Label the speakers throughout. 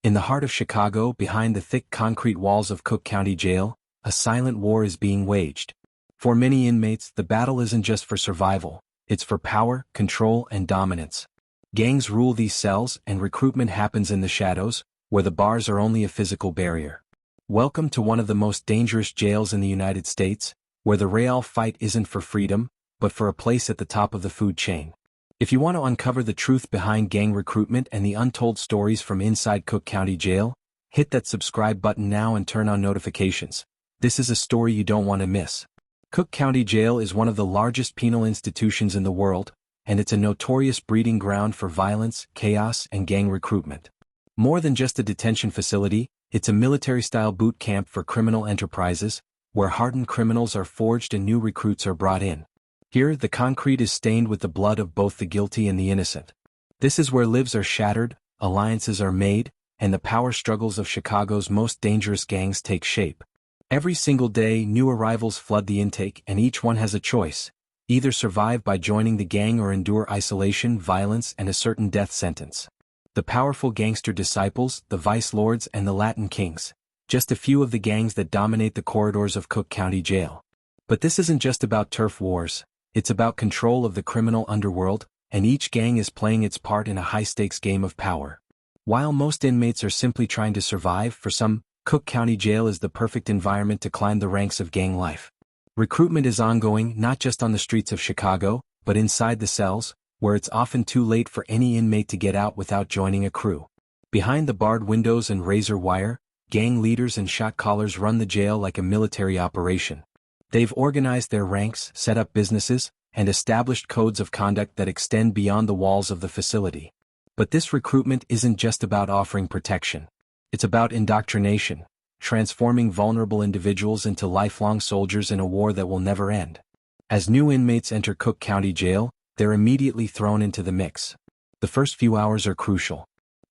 Speaker 1: In the heart of Chicago, behind the thick concrete walls of Cook County Jail, a silent war is being waged. For many inmates, the battle isn't just for survival, it's for power, control, and dominance. Gangs rule these cells, and recruitment happens in the shadows, where the bars are only a physical barrier. Welcome to one of the most dangerous jails in the United States, where the real fight isn't for freedom, but for a place at the top of the food chain. If you want to uncover the truth behind gang recruitment and the untold stories from inside Cook County Jail, hit that subscribe button now and turn on notifications. This is a story you don't want to miss. Cook County Jail is one of the largest penal institutions in the world, and it's a notorious breeding ground for violence, chaos, and gang recruitment. More than just a detention facility, it's a military-style boot camp for criminal enterprises, where hardened criminals are forged and new recruits are brought in. Here, the concrete is stained with the blood of both the guilty and the innocent. This is where lives are shattered, alliances are made, and the power struggles of Chicago's most dangerous gangs take shape. Every single day, new arrivals flood the intake, and each one has a choice: either survive by joining the gang or endure isolation, violence, and a certain death sentence. The powerful gangster disciples, the vice lords, and the Latin kings, just a few of the gangs that dominate the corridors of Cook County Jail. But this isn't just about turf wars. It's about control of the criminal underworld, and each gang is playing its part in a high-stakes game of power. While most inmates are simply trying to survive, for some, Cook County Jail is the perfect environment to climb the ranks of gang life. Recruitment is ongoing, not just on the streets of Chicago, but inside the cells, where it's often too late for any inmate to get out without joining a crew. Behind the barred windows and razor wire, gang leaders and shot callers run the jail like a military operation. They've organized their ranks, set up businesses, and established codes of conduct that extend beyond the walls of the facility. But this recruitment isn't just about offering protection. It's about indoctrination, transforming vulnerable individuals into lifelong soldiers in a war that will never end. As new inmates enter Cook County Jail, they're immediately thrown into the mix. The first few hours are crucial.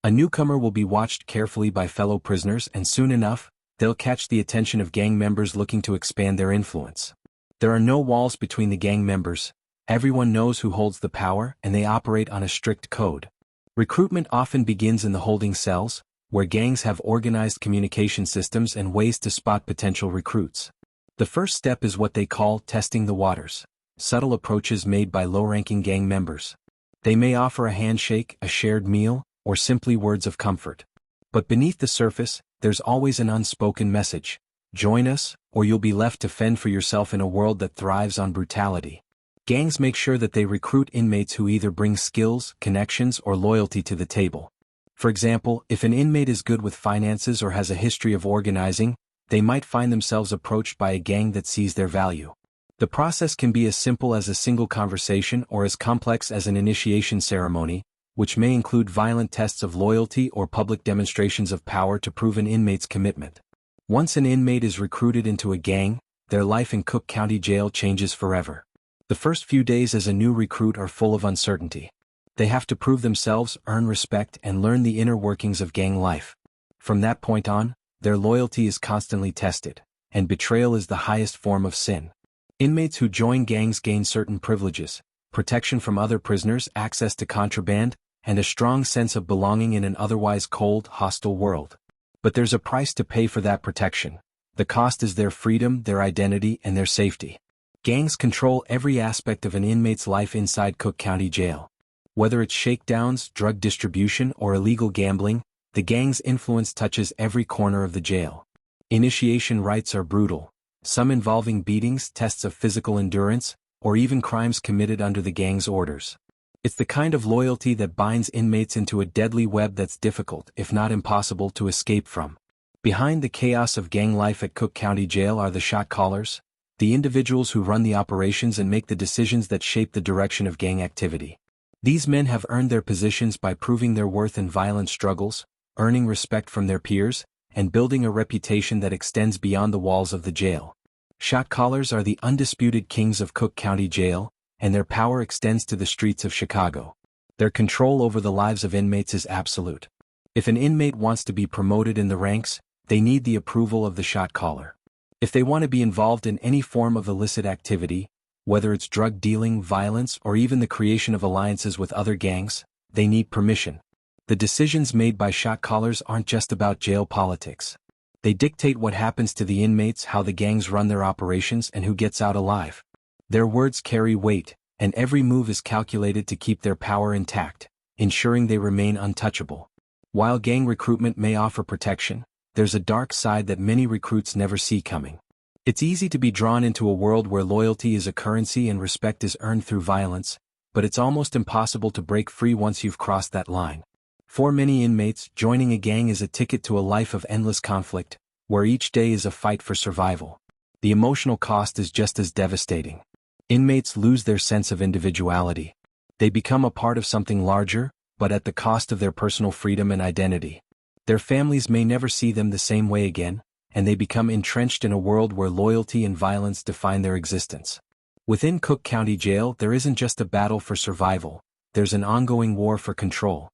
Speaker 1: A newcomer will be watched carefully by fellow prisoners, and soon enough, they'll catch the attention of gang members looking to expand their influence. There are no walls between the gang members. Everyone knows who holds the power, and they operate on a strict code. Recruitment often begins in the holding cells, where gangs have organized communication systems and ways to spot potential recruits. The first step is what they call testing the waters, subtle approaches made by low-ranking gang members. They may offer a handshake, a shared meal, or simply words of comfort. But beneath the surface, there's always an unspoken message: join us, or you'll be left to fend for yourself in a world that thrives on brutality. Gangs make sure that they recruit inmates who either bring skills, connections, or loyalty to the table. For example, if an inmate is good with finances or has a history of organizing, they might find themselves approached by a gang that sees their value. The process can be as simple as a single conversation or as complex as an initiation ceremony, which may include violent tests of loyalty or public demonstrations of power to prove an inmate's commitment. Once an inmate is recruited into a gang, their life in Cook County Jail changes forever. The first few days as a new recruit are full of uncertainty. They have to prove themselves, earn respect, and learn the inner workings of gang life. From that point on, their loyalty is constantly tested, and betrayal is the highest form of sin. Inmates who join gangs gain certain privileges: protection from other prisoners, access to contraband, and a strong sense of belonging in an otherwise cold, hostile world. But there's a price to pay for that protection. The cost is their freedom, their identity, and their safety. Gangs control every aspect of an inmate's life inside Cook County Jail. Whether it's shakedowns, drug distribution, or illegal gambling, the gang's influence touches every corner of the jail. Initiation rites are brutal, some involving beatings, tests of physical endurance, or even crimes committed under the gang's orders. It's the kind of loyalty that binds inmates into a deadly web that's difficult, if not impossible, to escape from. Behind the chaos of gang life at Cook County Jail are the shot callers, the individuals who run the operations and make the decisions that shape the direction of gang activity. These men have earned their positions by proving their worth in violent struggles, earning respect from their peers, and building a reputation that extends beyond the walls of the jail. Shot callers are the undisputed kings of Cook County Jail, and their power extends to the streets of Chicago. Their control over the lives of inmates is absolute. If an inmate wants to be promoted in the ranks, they need the approval of the shot caller. If they want to be involved in any form of illicit activity, whether it's drug dealing, violence, or even the creation of alliances with other gangs, they need permission. The decisions made by shot callers aren't just about jail politics. They dictate what happens to the inmates, how the gangs run their operations, and who gets out alive. Their words carry weight, and every move is calculated to keep their power intact, ensuring they remain untouchable. While gang recruitment may offer protection, there's a dark side that many recruits never see coming. It's easy to be drawn into a world where loyalty is a currency and respect is earned through violence, but it's almost impossible to break free once you've crossed that line. For many inmates, joining a gang is a ticket to a life of endless conflict, where each day is a fight for survival. The emotional cost is just as devastating. Inmates lose their sense of individuality. They become a part of something larger, but at the cost of their personal freedom and identity. Their families may never see them the same way again, and they become entrenched in a world where loyalty and violence define their existence. Within Cook County Jail, there isn't just a battle for survival, there's an ongoing war for control.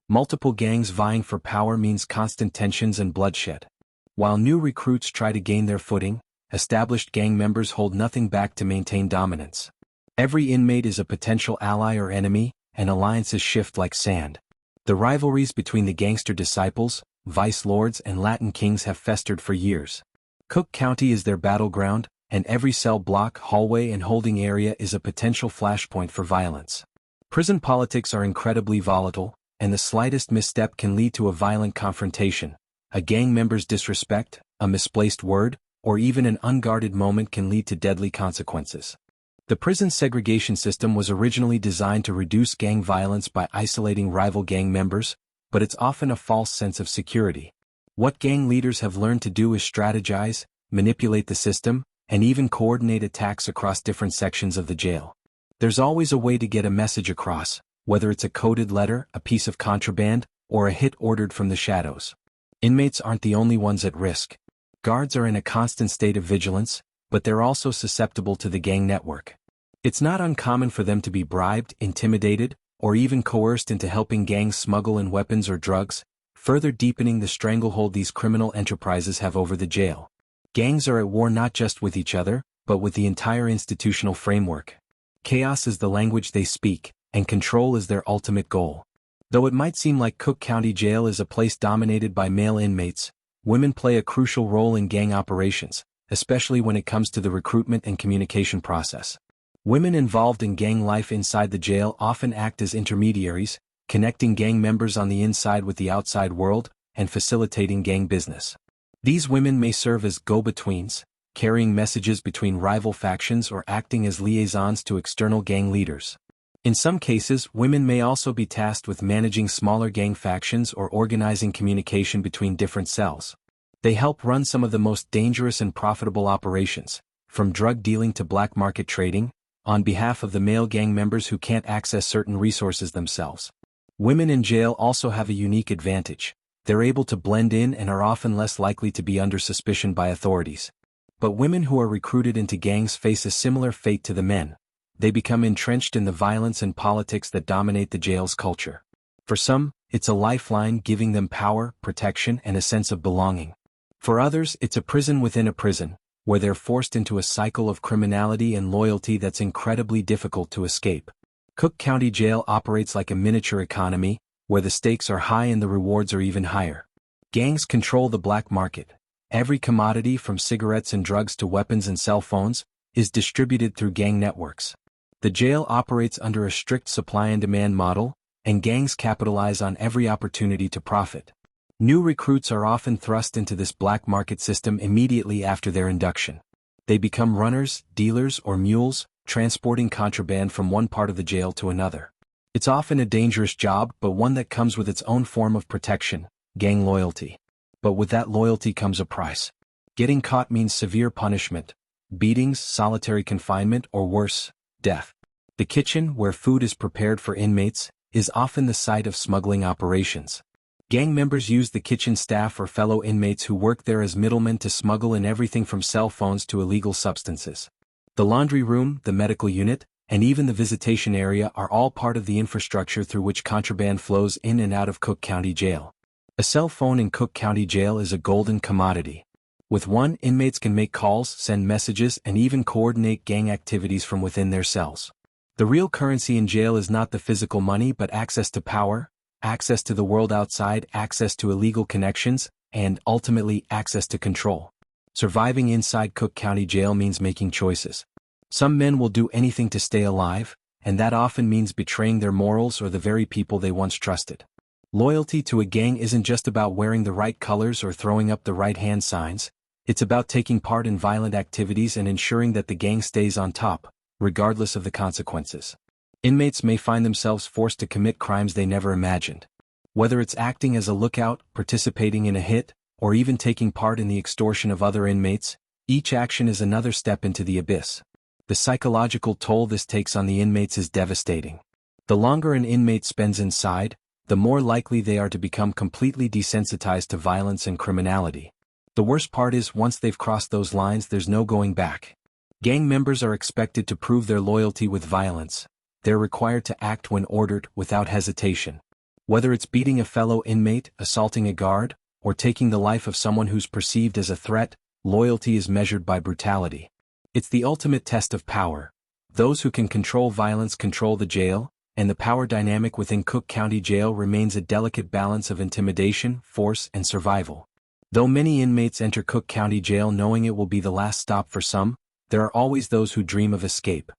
Speaker 1: Multiple gangs vying for power means constant tensions and bloodshed. While new recruits try to gain their footing, established gang members hold nothing back to maintain dominance. Every inmate is a potential ally or enemy, and alliances shift like sand. The rivalries between the gangster disciples, vice lords, and Latin kings have festered for years. Cook County is their battleground, and every cell block, hallway, and holding area is a potential flashpoint for violence. Prison politics are incredibly volatile, and the slightest misstep can lead to a violent confrontation. A gang member's disrespect, a misplaced word, or even an unguarded moment can lead to deadly consequences. The prison segregation system was originally designed to reduce gang violence by isolating rival gang members, but it's often a false sense of security. What gang leaders have learned to do is strategize, manipulate the system, and even coordinate attacks across different sections of the jail. There's always a way to get a message across, whether it's a coded letter, a piece of contraband, or a hit ordered from the shadows. Inmates aren't the only ones at risk. Guards are in a constant state of vigilance, but they're also susceptible to the gang network. It's not uncommon for them to be bribed, intimidated, or even coerced into helping gangs smuggle in weapons or drugs, further deepening the stranglehold these criminal enterprises have over the jail. Gangs are at war not just with each other, but with the entire institutional framework. Chaos is the language they speak, and control is their ultimate goal. Though it might seem like Cook County Jail is a place dominated by male inmates, women play a crucial role in gang operations, especially when it comes to the recruitment and communication process. Women involved in gang life inside the jail often act as intermediaries, connecting gang members on the inside with the outside world, and facilitating gang business. These women may serve as go-betweens, carrying messages between rival factions or acting as liaisons to external gang leaders. In some cases, women may also be tasked with managing smaller gang factions or organizing communication between different cells. They help run some of the most dangerous and profitable operations, from drug dealing to black market trading, on behalf of the male gang members who can't access certain resources themselves. Women in jail also have a unique advantage. They're able to blend in and are often less likely to be under suspicion by authorities. But women who are recruited into gangs face a similar fate to the men. They become entrenched in the violence and politics that dominate the jail's culture. For some, it's a lifeline, giving them power, protection, and a sense of belonging. For others, it's a prison within a prison, where they're forced into a cycle of criminality and loyalty that's incredibly difficult to escape. Cook County Jail operates like a miniature economy, where the stakes are high and the rewards are even higher. Gangs control the black market. Every commodity, from cigarettes and drugs to weapons and cell phones, is distributed through gang networks. The jail operates under a strict supply and demand model, and gangs capitalize on every opportunity to profit. New recruits are often thrust into this black market system immediately after their induction. They become runners, dealers, or mules, transporting contraband from one part of the jail to another. It's often a dangerous job, but one that comes with its own form of protection, gang loyalty. But with that loyalty comes a price. Getting caught means severe punishment, beatings, solitary confinement, or worse, death. The kitchen, where food is prepared for inmates, is often the site of smuggling operations. Gang members use the kitchen staff or fellow inmates who work there as middlemen to smuggle in everything from cell phones to illegal substances. The laundry room, the medical unit, and even the visitation area are all part of the infrastructure through which contraband flows in and out of Cook County Jail. A cell phone in Cook County Jail is a golden commodity. With one, inmates can make calls, send messages, and even coordinate gang activities from within their cells. The real currency in jail is not the physical money but access to power, access to the world outside, access to illegal connections, and, ultimately, access to control. Surviving inside Cook County Jail means making choices. Some men will do anything to stay alive, and that often means betraying their morals or the very people they once trusted. Loyalty to a gang isn't just about wearing the right colors or throwing up the right hand signs, it's about taking part in violent activities and ensuring that the gang stays on top, regardless of the consequences. Inmates may find themselves forced to commit crimes they never imagined. Whether it's acting as a lookout, participating in a hit, or even taking part in the extortion of other inmates, each action is another step into the abyss. The psychological toll this takes on the inmates is devastating. The longer an inmate spends inside, the more likely they are to become completely desensitized to violence and criminality. The worst part is, once they've crossed those lines, there's no going back. Gang members are expected to prove their loyalty with violence. They're required to act when ordered, without hesitation. Whether it's beating a fellow inmate, assaulting a guard, or taking the life of someone who's perceived as a threat, loyalty is measured by brutality. It's the ultimate test of power. Those who can control violence control the jail, and the power dynamic within Cook County Jail remains a delicate balance of intimidation, force, and survival. Though many inmates enter Cook County Jail knowing it will be the last stop for some, there are always those who dream of escape.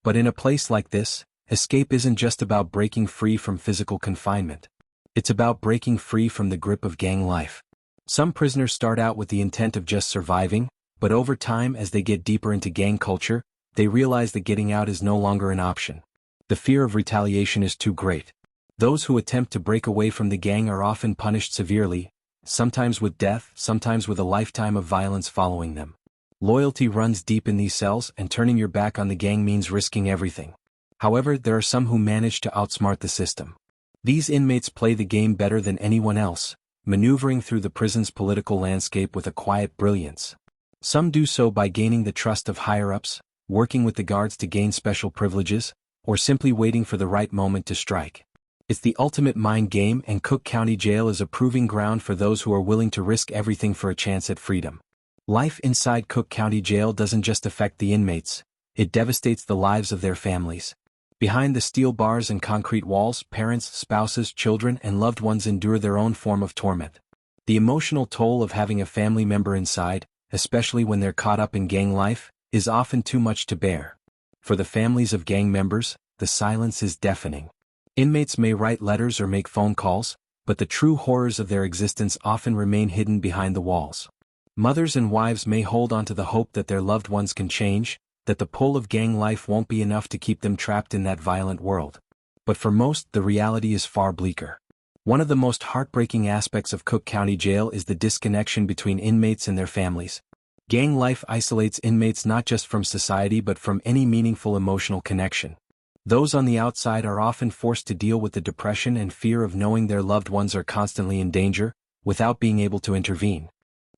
Speaker 1: But in a place like this, escape isn't just about breaking free from physical confinement. It's about breaking free from the grip of gang life. Some prisoners start out with the intent of just surviving, but over time, as they get deeper into gang culture, they realize that getting out is no longer an option. The fear of retaliation is too great. Those who attempt to break away from the gang are often punished severely, sometimes with death, sometimes with a lifetime of violence following them. Loyalty runs deep in these cells, and turning your back on the gang means risking everything. However, there are some who manage to outsmart the system. These inmates play the game better than anyone else, maneuvering through the prison's political landscape with a quiet brilliance. Some do so by gaining the trust of higher-ups, working with the guards to gain special privileges, or simply waiting for the right moment to strike. It's the ultimate mind game, and Cook County Jail is a proving ground for those who are willing to risk everything for a chance at freedom. Life inside Cook County Jail doesn't just affect the inmates, it devastates the lives of their families. Behind the steel bars and concrete walls, parents, spouses, children, and loved ones endure their own form of torment. The emotional toll of having a family member inside, especially when they're caught up in gang life, is often too much to bear. For the families of gang members, the silence is deafening. Inmates may write letters or make phone calls, but the true horrors of their existence often remain hidden behind the walls. Mothers and wives may hold on to the hope that their loved ones can change, that the pull of gang life won't be enough to keep them trapped in that violent world. But for most, the reality is far bleaker. One of the most heartbreaking aspects of Cook County Jail is the disconnection between inmates and their families. Gang life isolates inmates not just from society but from any meaningful emotional connection. Those on the outside are often forced to deal with the depression and fear of knowing their loved ones are constantly in danger, without being able to intervene.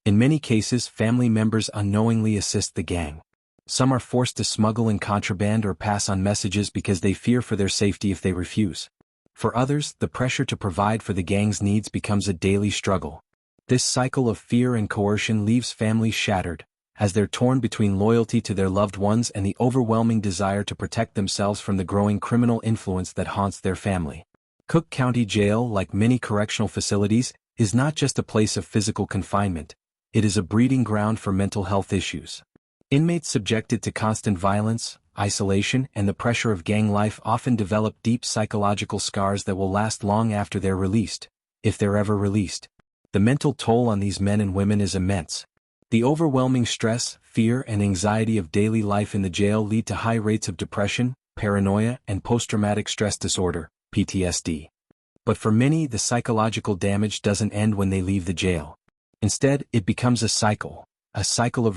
Speaker 1: In many cases, family members unknowingly assist the gang. Some are forced to smuggle in contraband or pass on messages because they fear for their safety if they refuse. For others, the pressure to provide for the gang's needs becomes a daily struggle. This cycle of fear and coercion leaves families shattered, as they're torn between loyalty to their loved ones and the overwhelming desire to protect themselves from the growing criminal influence that haunts their family. Cook County Jail, like many correctional facilities, is not just a place of physical confinement, it is a breeding ground for mental health issues. Inmates subjected to constant violence, isolation, and the pressure of gang life often develop deep psychological scars that will last long after they're released, if they're ever released. The mental toll on these men and women is immense. The overwhelming stress, fear, and anxiety of daily life in the jail lead to high rates of depression, paranoia, and post-traumatic stress disorder, PTSD. But for many, the psychological damage doesn't end when they leave the jail. Instead, it becomes a cycle of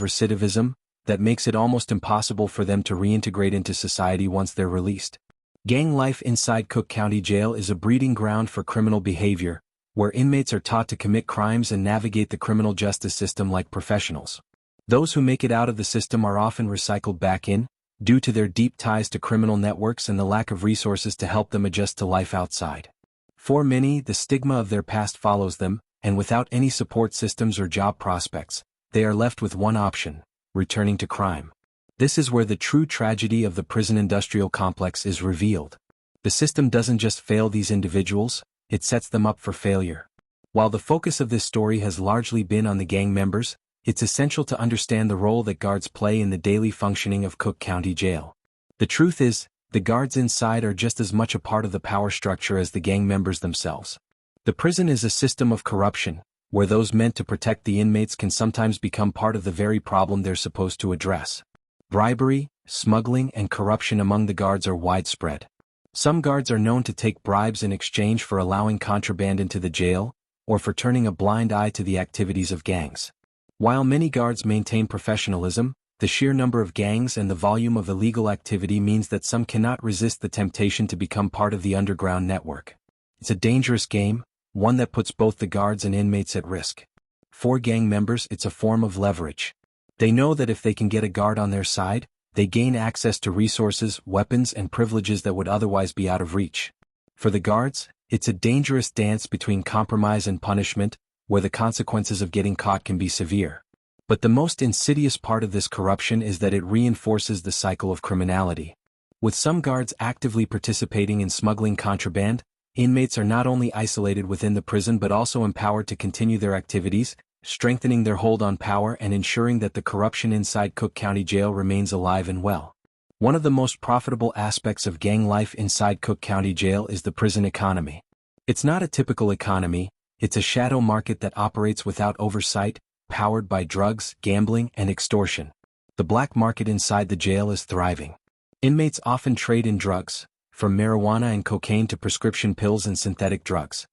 Speaker 1: recidivism, that makes it almost impossible for them to reintegrate into society once they're released. Gang life inside Cook County Jail is a breeding ground for criminal behavior, where inmates are taught to commit crimes and navigate the criminal justice system like professionals. Those who make it out of the system are often recycled back in, due to their deep ties to criminal networks and the lack of resources to help them adjust to life outside. For many, the stigma of their past follows them, and without any support systems or job prospects, they are left with one option: returning to crime. This is where the true tragedy of the prison industrial complex is revealed. The system doesn't just fail these individuals, it sets them up for failure. While the focus of this story has largely been on the gang members, it's essential to understand the role that guards play in the daily functioning of Cook County Jail. The truth is, the guards inside are just as much a part of the power structure as the gang members themselves. The prison is a system of corruption, where those meant to protect the inmates can sometimes become part of the very problem they're supposed to address. Bribery, smuggling, and corruption among the guards are widespread. Some guards are known to take bribes in exchange for allowing contraband into the jail, or for turning a blind eye to the activities of gangs. While many guards maintain professionalism, the sheer number of gangs and the volume of illegal activity means that some cannot resist the temptation to become part of the underground network. It's a dangerous game, one that puts both the guards and inmates at risk. For gang members, it's a form of leverage. They know that if they can get a guard on their side, they gain access to resources, weapons, and privileges that would otherwise be out of reach. For the guards, it's a dangerous dance between compromise and punishment, where the consequences of getting caught can be severe. But the most insidious part of this corruption is that it reinforces the cycle of criminality. With some guards actively participating in smuggling contraband, inmates are not only isolated within the prison but also empowered to continue their activities, strengthening their hold on power and ensuring that the corruption inside Cook County Jail remains alive and well. One of the most profitable aspects of gang life inside Cook County Jail is the prison economy. It's not a typical economy, it's a shadow market that operates without oversight, powered by drugs, gambling, and extortion. The black market inside the jail is thriving. Inmates often trade in drugs, from marijuana and cocaine to prescription pills and synthetic drugs.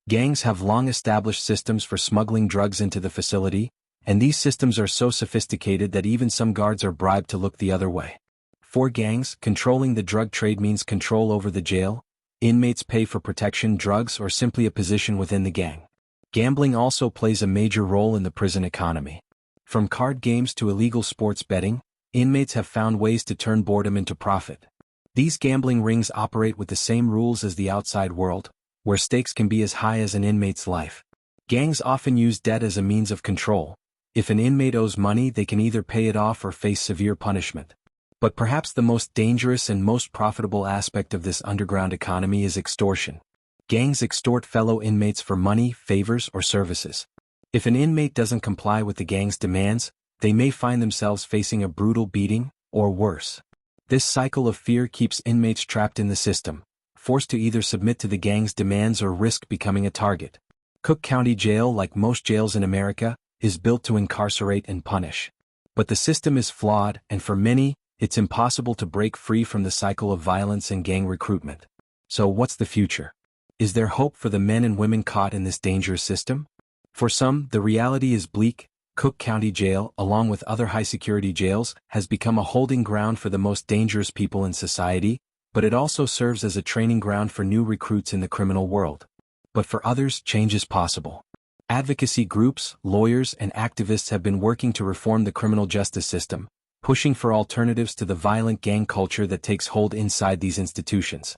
Speaker 1: Gangs have long established systems for smuggling drugs into the facility, and these systems are so sophisticated that even some guards are bribed to look the other way. For gangs, controlling the drug trade means control over the jail. Inmates pay for protection, drugs, or simply a position within the gang. Gambling also plays a major role in the prison economy. From card games to illegal sports betting, inmates have found ways to turn boredom into profit. These gambling rings operate with the same rules as the outside world, where stakes can be as high as an inmate's life. Gangs often use debt as a means of control. If an inmate owes money, they can either pay it off or face severe punishment. But perhaps the most dangerous and most profitable aspect of this underground economy is extortion. Gangs extort fellow inmates for money, favors, or services. If an inmate doesn't comply with the gang's demands, they may find themselves facing a brutal beating, or worse. This cycle of fear keeps inmates trapped in the system, forced to either submit to the gang's demands or risk becoming a target. Cook County Jail, like most jails in America, is built to incarcerate and punish. But the system is flawed, and for many, it's impossible to break free from the cycle of violence and gang recruitment. So what's the future? Is there hope for the men and women caught in this dangerous system? For some, the reality is bleak. Cook County Jail, along with other high-security jails, has become a holding ground for the most dangerous people in society, but it also serves as a training ground for new recruits in the criminal world. But for others, change is possible. Advocacy groups, lawyers, and activists have been working to reform the criminal justice system, pushing for alternatives to the violent gang culture that takes hold inside these institutions.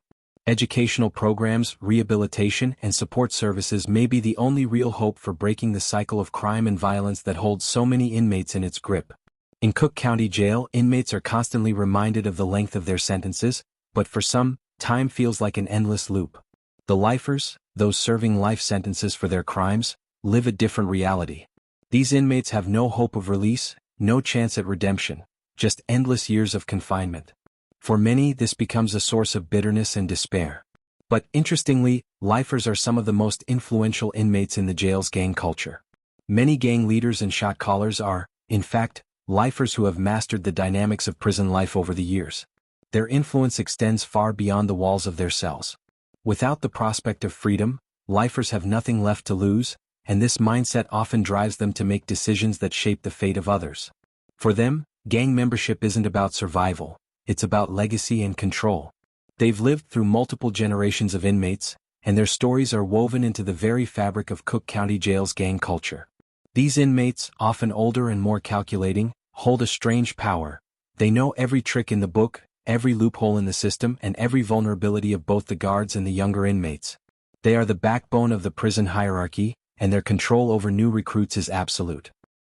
Speaker 1: Educational programs, rehabilitation, and support services may be the only real hope for breaking the cycle of crime and violence that holds so many inmates in its grip. In Cook County Jail, inmates are constantly reminded of the length of their sentences, but for some, time feels like an endless loop. The lifers, those serving life sentences for their crimes, live a different reality. These inmates have no hope of release, no chance at redemption, just endless years of confinement. For many, this becomes a source of bitterness and despair. But interestingly, lifers are some of the most influential inmates in the jail's gang culture. Many gang leaders and shot callers are, in fact, lifers who have mastered the dynamics of prison life over the years. Their influence extends far beyond the walls of their cells. Without the prospect of freedom, lifers have nothing left to lose, and this mindset often drives them to make decisions that shape the fate of others. For them, gang membership isn't about survival, it's about legacy and control. They've lived through multiple generations of inmates, and their stories are woven into the very fabric of Cook County Jail's gang culture. These inmates, often older and more calculating, hold a strange power. They know every trick in the book, every loophole in the system, and every vulnerability of both the guards and the younger inmates. They are the backbone of the prison hierarchy, and their control over new recruits is absolute.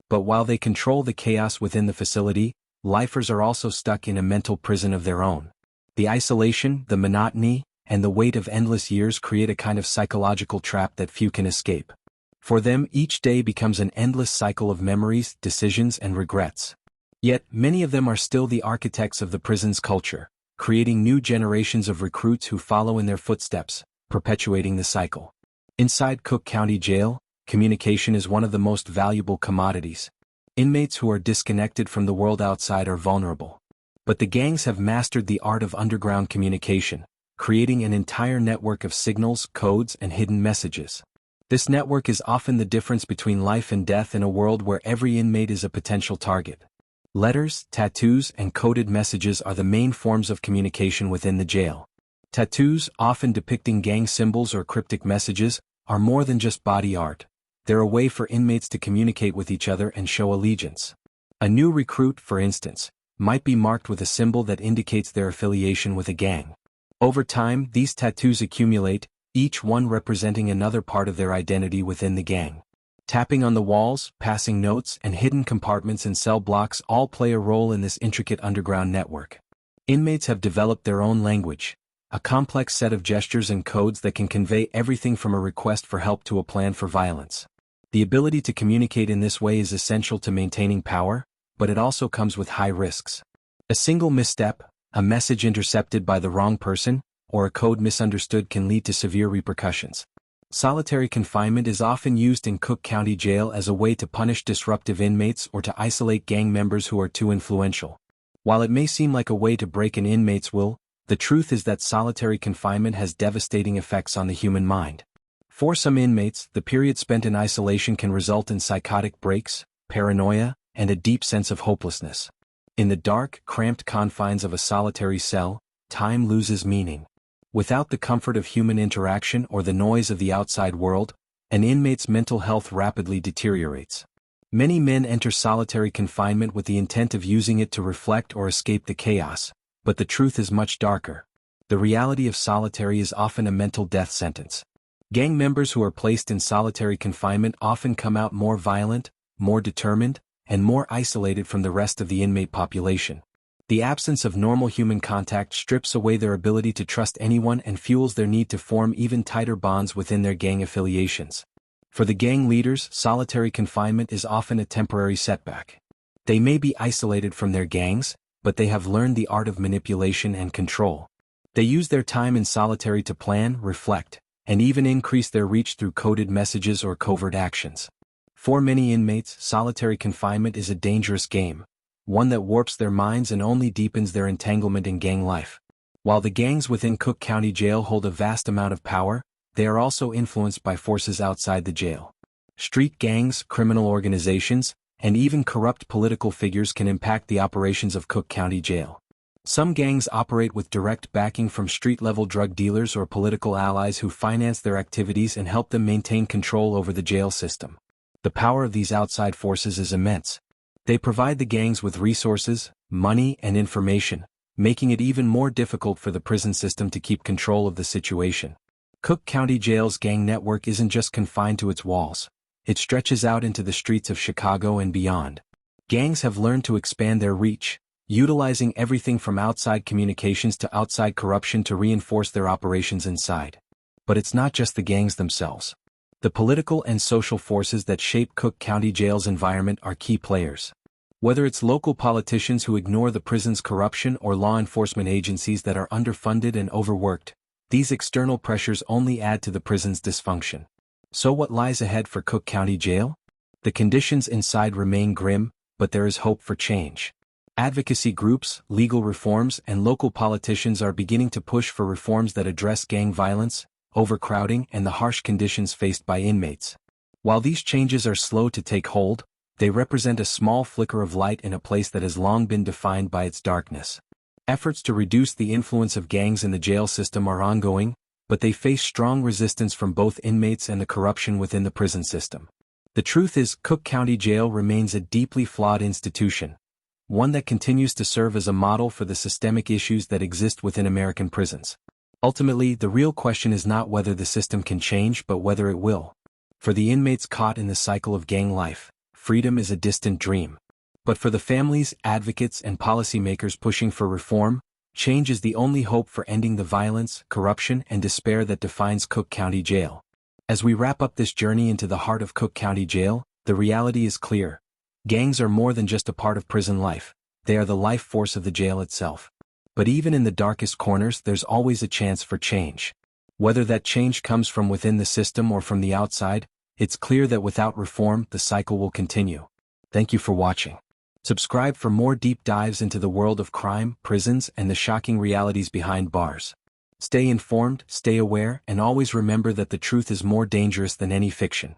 Speaker 1: But while they control the chaos within the facility, lifers are also stuck in a mental prison of their own. The isolation, the monotony, and the weight of endless years create a kind of psychological trap that few can escape. For them, each day becomes an endless cycle of memories, decisions, and regrets. Yet, many of them are still the architects of the prison's culture, creating new generations of recruits who follow in their footsteps, perpetuating the cycle. Inside Cook County Jail, communication is one of the most valuable commodities. Inmates who are disconnected from the world outside are vulnerable. But the gangs have mastered the art of underground communication, creating an entire network of signals, codes, and hidden messages. This network is often the difference between life and death in a world where every inmate is a potential target. Letters, tattoos, and coded messages are the main forms of communication within the jail. Tattoos, often depicting gang symbols or cryptic messages, are more than just body art. They're a way for inmates to communicate with each other and show allegiance. A new recruit, for instance, might be marked with a symbol that indicates their affiliation with a gang. Over time, these tattoos accumulate, each one representing another part of their identity within the gang. Tapping on the walls, passing notes, and hidden compartments in cell blocks all play a role in this intricate underground network. Inmates have developed their own language, a complex set of gestures and codes that can convey everything from a request for help to a plan for violence. The ability to communicate in this way is essential to maintaining power, but it also comes with high risks. A single misstep, a message intercepted by the wrong person, or a code misunderstood can lead to severe repercussions. Solitary confinement is often used in Cook County Jail as a way to punish disruptive inmates or to isolate gang members who are too influential. While it may seem like a way to break an inmate's will, the truth is that solitary confinement has devastating effects on the human mind. For some inmates, the period spent in isolation can result in psychotic breaks, paranoia, and a deep sense of hopelessness. In the dark, cramped confines of a solitary cell, time loses meaning. Without the comfort of human interaction or the noise of the outside world, an inmate's mental health rapidly deteriorates. Many men enter solitary confinement with the intent of using it to reflect or escape the chaos, but the truth is much darker. The reality of solitary is often a mental death sentence. Gang members who are placed in solitary confinement often come out more violent, more determined, and more isolated from the rest of the inmate population. The absence of normal human contact strips away their ability to trust anyone and fuels their need to form even tighter bonds within their gang affiliations. For the gang leaders, solitary confinement is often a temporary setback. They may be isolated from their gangs, but they have learned the art of manipulation and control. They use their time in solitary to plan, reflect, and even increase their reach through coded messages or covert actions. For many inmates, solitary confinement is a dangerous game, one that warps their minds and only deepens their entanglement in gang life. While the gangs within Cook County Jail hold a vast amount of power, they are also influenced by forces outside the jail. Street gangs, criminal organizations, and even corrupt political figures can impact the operations of Cook County Jail. Some gangs operate with direct backing from street-level drug dealers or political allies who finance their activities and help them maintain control over the jail system. The power of these outside forces is immense. They provide the gangs with resources, money, and information, making it even more difficult for the prison system to keep control of the situation. Cook County Jail's gang network isn't just confined to its walls. It stretches out into the streets of Chicago and beyond. Gangs have learned to expand their reach, utilizing everything from outside communications to outside corruption to reinforce their operations inside. But it's not just the gangs themselves. The political and social forces that shape Cook County Jail's environment are key players. Whether it's local politicians who ignore the prison's corruption or law enforcement agencies that are underfunded and overworked, these external pressures only add to the prison's dysfunction. So what lies ahead for Cook County Jail? The conditions inside remain grim, but there is hope for change. Advocacy groups, legal reforms, and local politicians are beginning to push for reforms that address gang violence, overcrowding, and the harsh conditions faced by inmates. While these changes are slow to take hold, they represent a small flicker of light in a place that has long been defined by its darkness. Efforts to reduce the influence of gangs in the jail system are ongoing, but they face strong resistance from both inmates and the corruption within the prison system. The truth is, Cook County Jail remains a deeply flawed institution, one that continues to serve as a model for the systemic issues that exist within American prisons. Ultimately, the real question is not whether the system can change but whether it will. For the inmates caught in the cycle of gang life, freedom is a distant dream. But for the families, advocates, and policymakers pushing for reform, Change is the only hope for ending the violence, corruption, and despair that defines Cook County Jail. As we wrap up this journey into the heart of Cook County Jail, the reality is clear. Gangs are more than just a part of prison life. They are the life force of the jail itself. But even in the darkest corners, there's always a chance for change. Whether that change comes from within the system or from the outside, it's clear that without reform, the cycle will continue. Thank you for watching. Subscribe for more deep dives into the world of crime, prisons, and the shocking realities behind bars. Stay informed, stay aware, and always remember that the truth is more dangerous than any fiction.